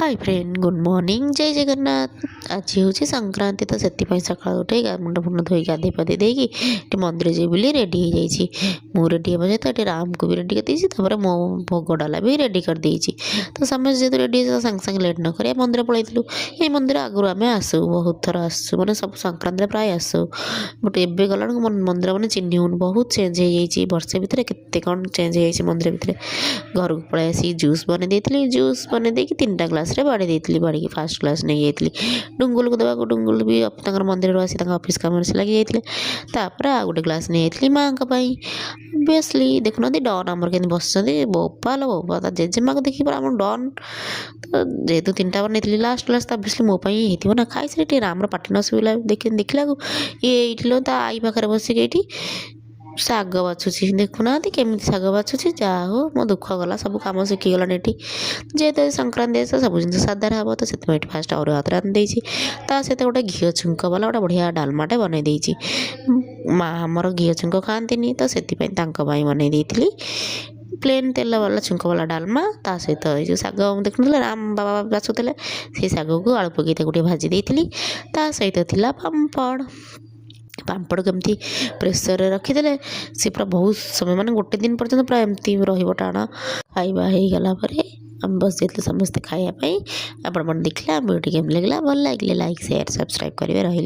Hi friend good morning जय जगन्नाथ। आज हूँ संक्रांति तो से सका उठे मुंड फुंड धोई गाधे पाधे देकी मंदिर जी बोली रेडी हो जाइए रेडी हाँ सहित ये राम को भी रेडी कर देती मो भोग डाला भी रेडी कर देती। तो समस्त जेहतु रेडी सागे सागे लेट न कर मंदिर पलैलु। ये मंदिर आगुरी आम आसू बहुत थर आसू मैंने सब संक्रांति प्राय आसू बट एवं गला मंदिर मैंने चिन्ह हूँ बहुत चेंज हो जाइए वर्षे भितर केते कौन चेंज हो जाइए मंदिर भितर। घर को पलि आसी जूस बन देती जूस बन दे 3टा ग्लास रे बाड़ी देती बाड़ी फास्ट ग्लास नहीं जाती डुंगुल को देवा डुंगुल भी मंदिर आसी ऑफिस काम से लगी जाते आ गोटे ग्लास नहीं जाती माँ ओबियसली देखुना डन आमर के बस बोपाल बोपा जेजेमा को देखिए आम डन तो जेहेतु 3टा बन लास्ट ग्लास तो ओबियसली मोपाई होती ना खाई सारे राम पाटी न शुला देखला ये ये आई पाखे बसिक ये शाग बाछुची देखुना केमी शाग बाछुची जहा हो मो दुख गला सब कम शिखीगला जेहेतु संक्रांति सब जिन साधार हम तो से फास्ट और हाथ रांधि सहित गोटे घी छुंक वाला गोटे बढ़िया डालमाटे बनई देती माँ आमर घी छुंक खाती तो से बनई देती प्लेन तेल वाला छुंक वाला डालमा ता सहित जो शाग देखुन राम बाबा बाछुले से शाग को आलू पकई गोटे भाजी देती ता सहित थिला पापड़ पापड़ केमती प्रेसर रखीदे सी पूरा बहुत समय माने गोटे दिन पर्यटन पूरा एमती टाण खाଇବା ହେଇଗଲା ପରେ हम बस जाते समस्ते खायापी आपण देखला वीडियो केम लगला भल लगे लाइक शेयर सब्सक्राइब करेंगे रही।